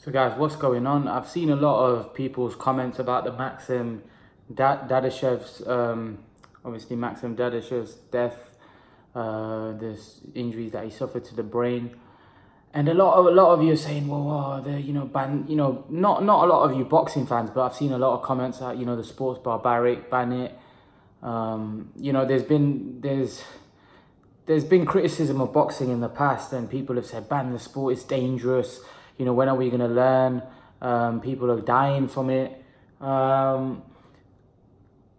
So guys, what's going on? I've seen a lot of people's comments about the Maxim Dadashev's, obviously Maxim Dadashev's death, this injuries that he suffered to the brain, and a lot of you are saying, well, the ban, not a lot of you boxing fans, but I've seen a lot of comments that the sport's barbaric, ban it. There's been criticism of boxing in the past, and people have said ban the sport, it's dangerous. When are we going to learn? People are dying from it.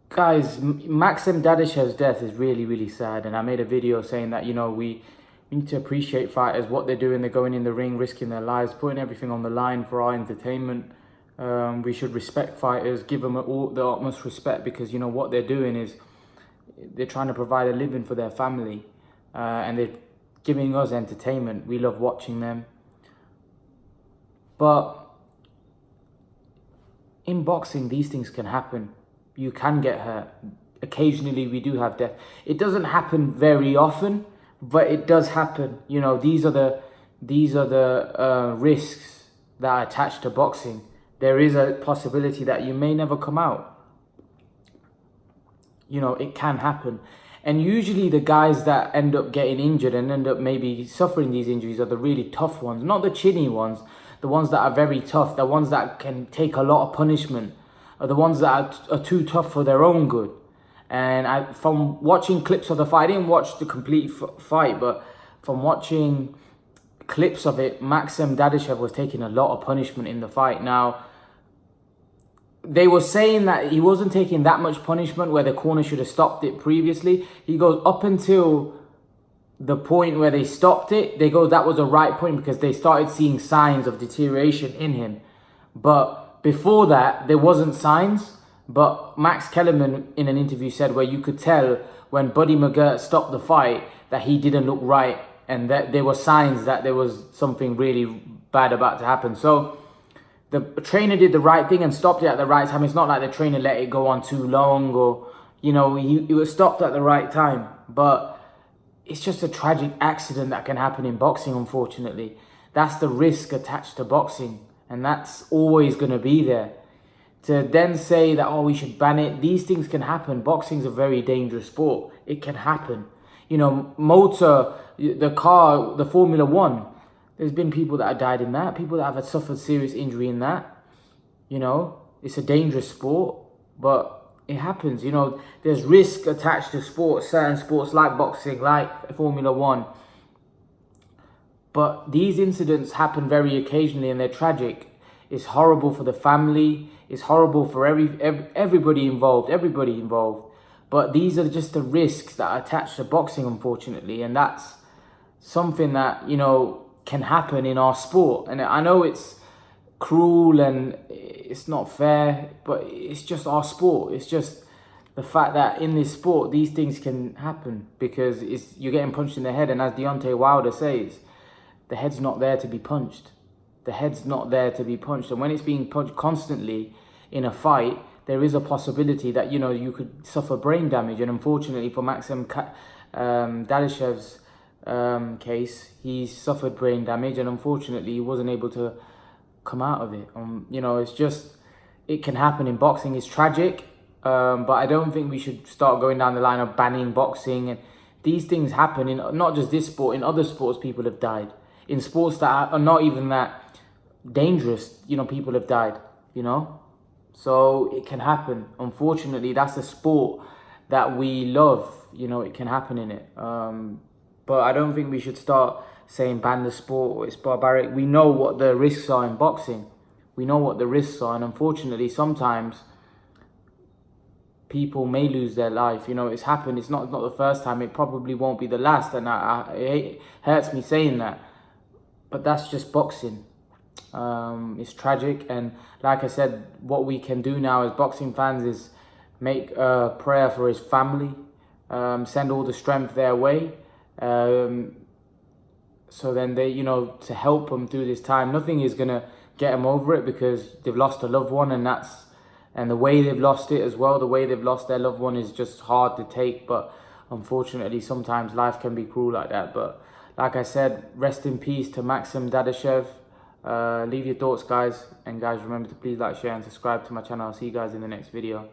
Guys, Maxim Dadashev's death is really, really sad. And I made a video saying that, we need to appreciate fighters, what they're doing. They're going in the ring, risking their lives, putting everything on the line for our entertainment. We should respect fighters, give them all the utmost respect, because, what they're doing is they're trying to provide a living for their family. And they're giving us entertainment. We love watching them. But in boxing, these things can happen. You can get hurt. Occasionally, we do have death. It doesn't happen very often, but it does happen. These are the risks that are attached to boxing. There is a possibility that you may never come out. It can happen. And usually the guys that end up getting injured and end up maybe suffering these injuries are the really tough ones, not the chinny ones. The ones that are very tough, the ones that can take a lot of punishment, are the ones that are too tough for their own good. And from watching clips of the fight, I didn't watch the complete fight, but from watching clips of it, Maxim Dadashev was taking a lot of punishment in the fight. Now, they were saying that he wasn't taking that much punishment, where the corner should have stopped it previously. He goes up until the point where they stopped it, they go, that was the right point, because they started seeing signs of deterioration in him. But before that, there wasn't signs. But Max Kellerman in an interview said where you could tell when Buddy McGirt stopped the fight that he didn't look right, and that there were signs that there was something really bad about to happen. So the trainer did the right thing and stopped it at the right time. It's not like the trainer let it go on too long, or, he was stopped at the right time. But it's just a tragic accident that can happen in boxing, unfortunately. That's the risk attached to boxing, and that's always going to be there. To then say that, we should ban it, these things can happen. Boxing's a very dangerous sport. It can happen. Motor, the car, the Formula One, there's been people that have died in that, people that have suffered serious injury in that. It's a dangerous sport, but it happens. There's risk attached to sports, certain sports like boxing, like Formula One. But these incidents happen very occasionally, and they're tragic. It's horrible for the family. It's horrible for everybody involved. But these are just the risks that are attached to boxing, unfortunately. And that's something that, can happen in our sport. And I know it's cruel and it's not fair, but it's just our sport. It's just the fact that in this sport, these things can happen, because you're getting punched in the head. And as Deontay Wilder says, the head's not there to be punched. The head's not there to be punched. And when it's being punched constantly in a fight, there is a possibility that, you could suffer brain damage. And unfortunately for Maxim Dadashev's case, he suffered brain damage, and unfortunately he wasn't able to come out of it. It's just, it can happen in boxing. It's tragic, but I don't think we should start going down the line of banning boxing. And these things happen in not just this sport, in other sports people have died. In sports that are not even that dangerous, people have died, So it can happen. Unfortunately, that's a sport that we love, it can happen in it. But I don't think we should start saying ban the sport or it's barbaric. We know what the risks are in boxing. We know what the risks are. And unfortunately, sometimes people may lose their life. It's happened. It's not the first time. It probably won't be the last. And it hurts me saying that. But that's just boxing. It's tragic. And like I said, what we can do now as boxing fans is make a prayer for his family. Send all the strength their way. So then they, to help them through this time. Nothing is going to get them over it, because they've lost a loved one, and the way they've lost it as well, the way they've lost their loved one is just hard to take. But unfortunately, sometimes life can be cruel like that. But like I said, rest in peace to Maxim Dadashev. Leave your thoughts, guys, and guys, remember to please like, share and subscribe to my channel. I'll see you guys in the next video.